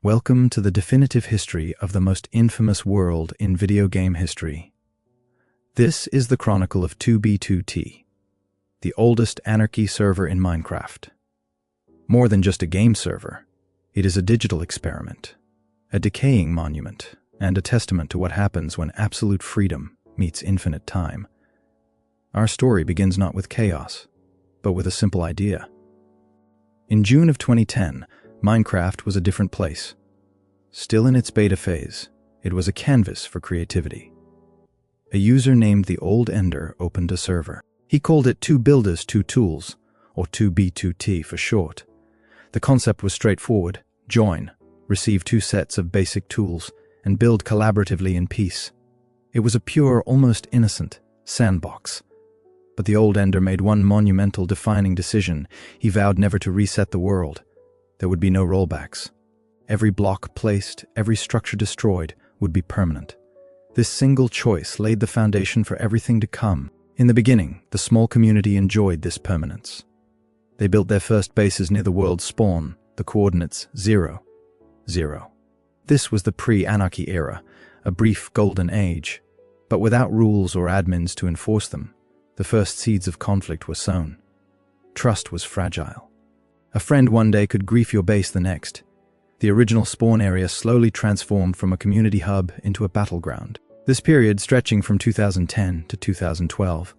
Welcome to the definitive history of the most infamous world in video game history. This is the chronicle of 2B2T, the oldest anarchy server in Minecraft. More than just a game server, it is a digital experiment, a decaying monument, and a testament to what happens when absolute freedom meets infinite time. Our story begins not with chaos, but with a simple idea. In June of 2010, Minecraft was a different place. Still in its beta phase, it was a canvas for creativity. A user named the Old Ender opened a server. He called it 2 Builders 2 Tools, or 2B2T for short. The concept was straightforward: join, receive 2 sets of basic tools, and build collaboratively in peace. It was a pure, almost innocent sandbox. But the Old Ender made one monumental defining decision. He vowed never to reset the world. There would be no rollbacks. Every block placed, every structure destroyed, would be permanent. This single choice laid the foundation for everything to come. In the beginning, the small community enjoyed this permanence. They built their first bases near the world's spawn, the coordinates 0, 0. This was the pre-anarchy era, a brief golden age. But without rules or admins to enforce them, the first seeds of conflict were sown. Trust was fragile. A friend one day could grief your base the next. The original spawn area slowly transformed from a community hub into a battleground. This period, stretching from 2010 to 2012,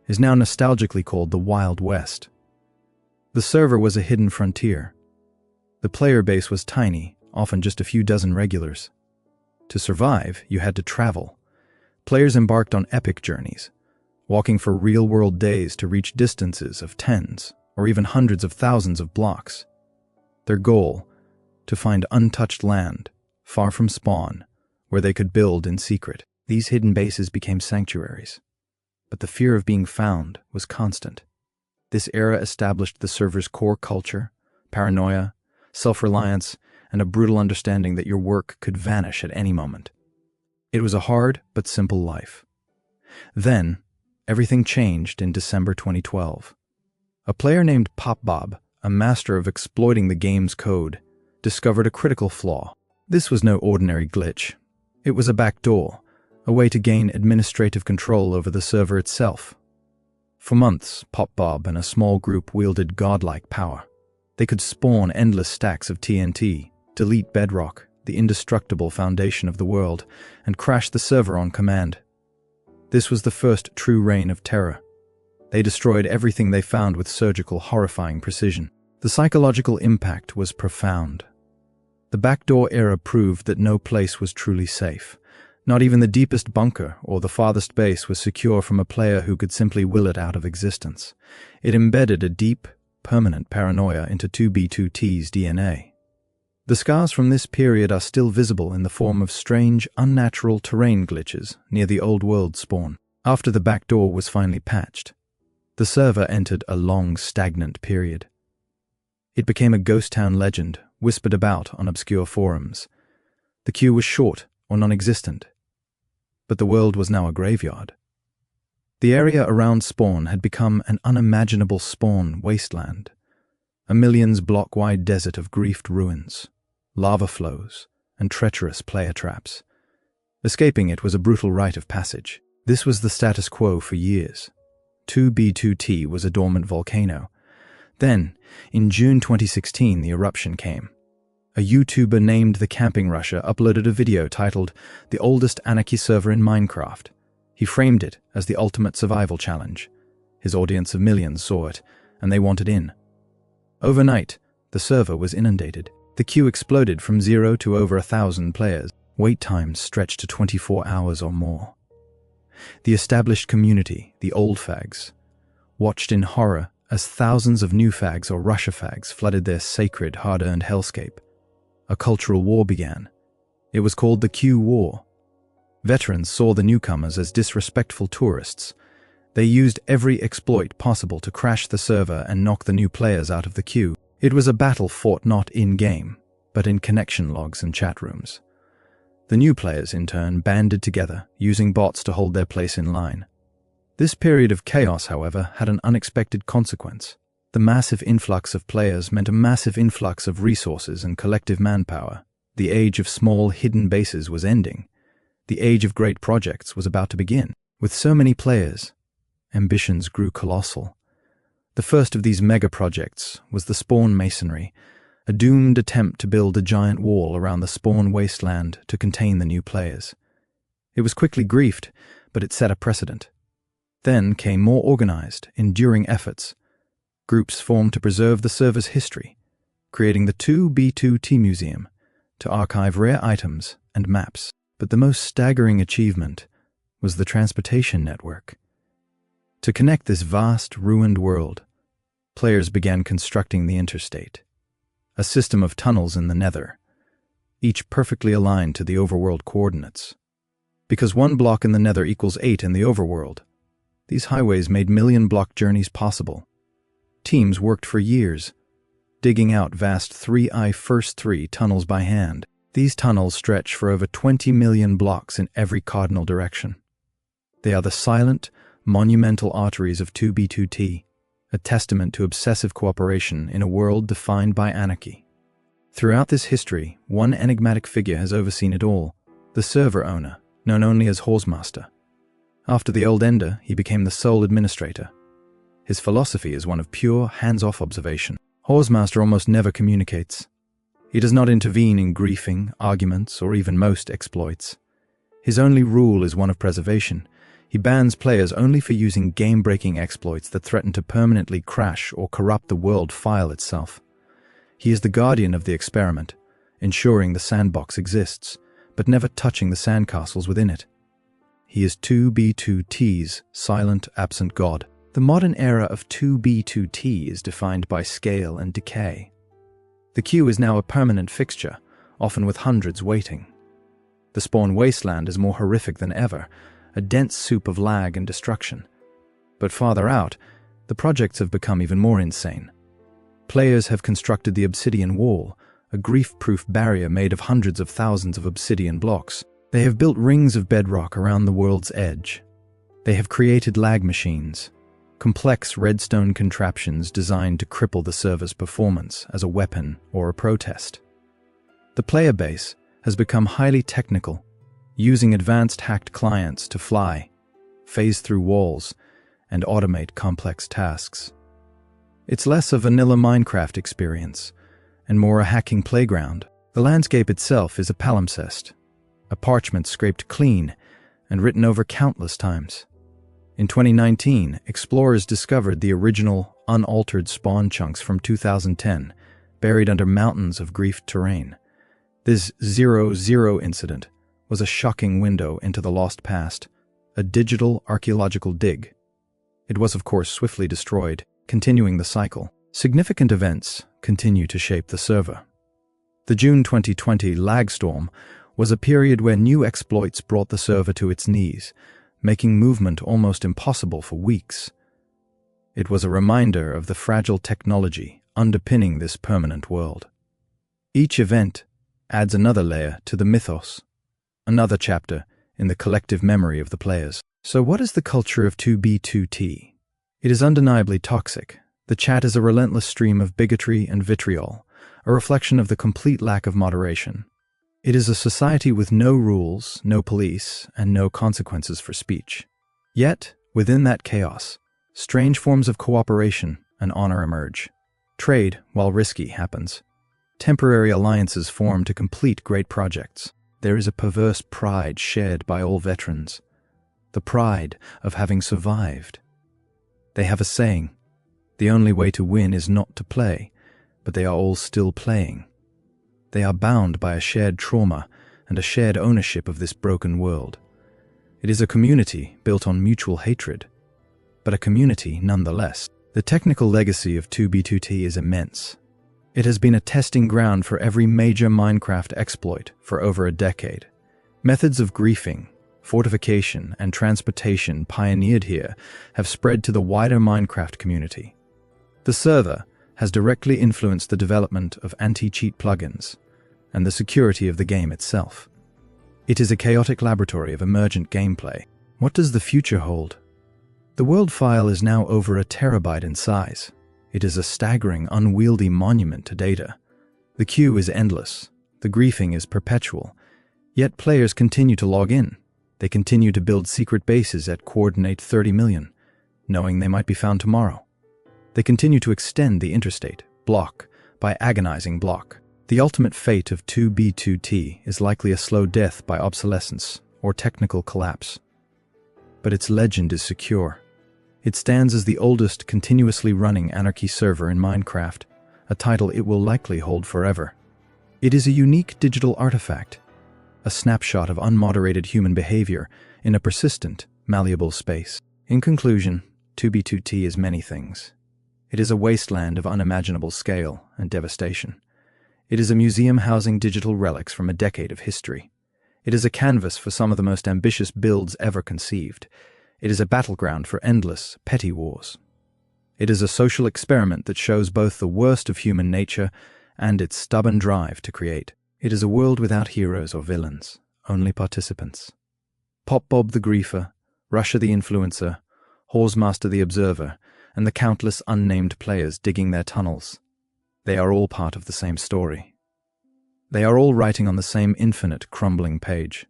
is now nostalgically called the Wild West. The server was a hidden frontier. The player base was tiny, often just a few dozen regulars. To survive, you had to travel. Players embarked on epic journeys, walking for real-world days to reach distances of tens or even hundreds of thousands of blocks. Their goal: to find untouched land, far from spawn, where they could build in secret. These hidden bases became sanctuaries. But the fear of being found was constant. This era established the server's core culture: paranoia, self-reliance, and a brutal understanding that your work could vanish at any moment. It was a hard but simple life. Then, everything changed in December 2012. A player named Pop Bob, a master of exploiting the game's code, discovered a critical flaw. This was no ordinary glitch. It was a backdoor, a way to gain administrative control over the server itself. For months, Pop Bob and a small group wielded godlike power. They could spawn endless stacks of TNT, delete bedrock, the indestructible foundation of the world, and crash the server on command. This was the first true reign of terror. They destroyed everything they found with surgical, horrifying precision. The psychological impact was profound. The backdoor era proved that no place was truly safe. Not even the deepest bunker or the farthest base was secure from a player who could simply will it out of existence. It embedded a deep, permanent paranoia into 2B2T's DNA. The scars from this period are still visible in the form of strange, unnatural terrain glitches near the old world spawn. After the backdoor was finally patched, the server entered a long, stagnant period. It became a ghost town legend, whispered about on obscure forums. The queue was short or non-existent, but the world was now a graveyard. The area around spawn had become an unimaginable spawn wasteland, a millions-block-wide desert of griefed ruins, lava flows, and treacherous player traps. Escaping it was a brutal rite of passage. This was the status quo for years. 2B2T was a dormant volcano. Then, in June 2016, the eruption came. A YouTuber named The Camping Rusher uploaded a video titled "The Oldest Anarchy Server in Minecraft." He framed it as the ultimate survival challenge. His audience of millions saw it, and they wanted in. Overnight, the server was inundated. The queue exploded from 0 to over 1,000 players. Wait times stretched to 24 hours or more. The established community, the old fags, watched in horror as thousands of new fags or Russia fags flooded their sacred, hard-earned hellscape. A cultural war began. It was called the Q War. Veterans saw the newcomers as disrespectful tourists. They used every exploit possible to crash the server and knock the new players out of the queue. It was a battle fought not in-game, but in connection logs and chat rooms. The new players, in turn, banded together, using bots to hold their place in line. This period of chaos, however, had an unexpected consequence. The massive influx of players meant a massive influx of resources and collective manpower. The age of small, hidden bases was ending. The age of great projects was about to begin. With so many players, ambitions grew colossal. The first of these mega-projects was the Spawn Masonry, a doomed attempt to build a giant wall around the Spawn wasteland to contain the new players. It was quickly griefed, but it set a precedent. Then came more organized, enduring efforts. Groups formed to preserve the server's history, creating the 2B2T Museum to archive rare items and maps. But the most staggering achievement was the transportation network. To connect this vast, ruined world, players began constructing the interstate, a system of tunnels in the nether, each perfectly aligned to the overworld coordinates. Because 1 block in the nether equals 8 in the overworld, these highways made million-block journeys possible. Teams worked for years, digging out vast 3i tunnels by hand. These tunnels stretch for over 20 million blocks in every cardinal direction. They are the silent, monumental arteries of 2B2T, a testament to obsessive cooperation in a world defined by anarchy. Throughout this history, one enigmatic figure has overseen it all, the server owner, known only as Horsemaster. After the Old Ender, he became the sole administrator. His philosophy is one of pure, hands-off observation. Horsemaster almost never communicates. He does not intervene in griefing, arguments, or even most exploits. His only rule is one of preservation. He bans players only for using game-breaking exploits that threaten to permanently crash or corrupt the world file itself. He is the guardian of the experiment, ensuring the sandbox exists, but never touching the sandcastles within it. He is 2B2T's silent, absent god. The modern era of 2B2T is defined by scale and decay. The queue is now a permanent fixture, often with hundreds waiting. The Spawn wasteland is more horrific than ever, a dense soup of lag and destruction. But farther out, the projects have become even more insane. Players have constructed the Obsidian Wall, a grief-proof barrier made of hundreds of thousands of obsidian blocks. They have built rings of bedrock around the world's edge. They have created lag machines, complex redstone contraptions designed to cripple the server's performance as a weapon or a protest. The player base has become highly technical, using advanced hacked clients to fly, phase through walls, and automate complex tasks. It's less a vanilla Minecraft experience, and more a hacking playground. The landscape itself is a palimpsest, a parchment scraped clean and written over countless times. In 2019, explorers discovered the original, unaltered spawn chunks from 2010, buried under mountains of griefed terrain. This 0-0 incident was a shocking window into the lost past, a digital archaeological dig. It was, of course, swiftly destroyed, continuing the cycle. Significant events continue to shape the server. The June 2020 Haggstrom was a period where new exploits brought the server to its knees, making movement almost impossible for weeks. It was a reminder of the fragile technology underpinning this permanent world. Each event adds another layer to the mythos, another chapter in the collective memory of the players. So what is the culture of 2B2T? It is undeniably toxic. The chat is a relentless stream of bigotry and vitriol, a reflection of the complete lack of moderation. It is a society with no rules, no police, and no consequences for speech. Yet, within that chaos, strange forms of cooperation and honor emerge. Trade, while risky, happens. Temporary alliances form to complete great projects. There is a perverse pride shared by all veterans, the pride of having survived. They have a saying, the only way to win is not to play, but they are all still playing. They are bound by a shared trauma and a shared ownership of this broken world. It is a community built on mutual hatred, but a community nonetheless. The technical legacy of 2B2T is immense. It has been a testing ground for every major Minecraft exploit for over a decade. Methods of griefing, fortification, and transportation pioneered here have spread to the wider Minecraft community. The server has directly influenced the development of anti-cheat plugins and the security of the game itself. It is a chaotic laboratory of emergent gameplay. What does the future hold? The world file is now over 1 terabyte in size. It is a staggering, unwieldy monument to data. The queue is endless, The griefing is perpetual, yet players continue to log in. They continue to build secret bases at coordinate 30 million, knowing they might be found tomorrow. They continue to extend the interstate, block by agonizing block. The ultimate fate of 2B2T is likely a slow death by obsolescence or technical collapse. But its legend is secure. It stands as the oldest continuously running anarchy server in Minecraft, a title it will likely hold forever. It is a unique digital artifact, a snapshot of unmoderated human behavior in a persistent, malleable space. In conclusion, 2B2T is many things. It is a wasteland of unimaginable scale and devastation. It is a museum housing digital relics from a decade of history. It is a canvas for some of the most ambitious builds ever conceived. It is a battleground for endless, petty wars. It is a social experiment that shows both the worst of human nature and its stubborn drive to create. It is a world without heroes or villains, only participants. Pop Bob the Griefer, Russia the Influencer, Horsemaster the Observer, and the countless unnamed players digging their tunnels. They are all part of the same story. They are all writing on the same infinite, crumbling page.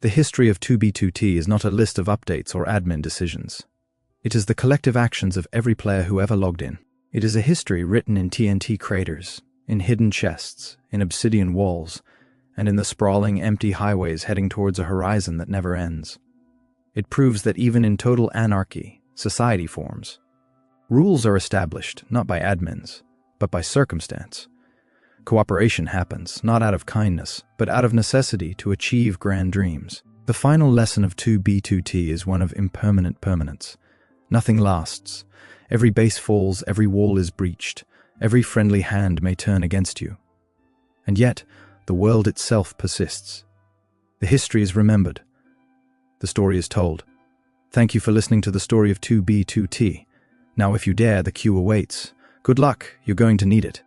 The history of 2B2T is not a list of updates or admin decisions. It is the collective actions of every player who ever logged in. It is a history written in TNT craters, in hidden chests, in obsidian walls, and in the sprawling, empty highways heading towards a horizon that never ends. It proves that even in total anarchy, society forms. Rules are established, not by admins, but by circumstance. Cooperation happens, not out of kindness, but out of necessity to achieve grand dreams. The final lesson of 2B2T is one of impermanent permanence. Nothing lasts. Every base falls, every wall is breached, every friendly hand may turn against you. And yet, the world itself persists. The history is remembered. The story is told. Thank you for listening to the story of 2B2T. Now if you dare, the queue awaits. Good luck, you're going to need it.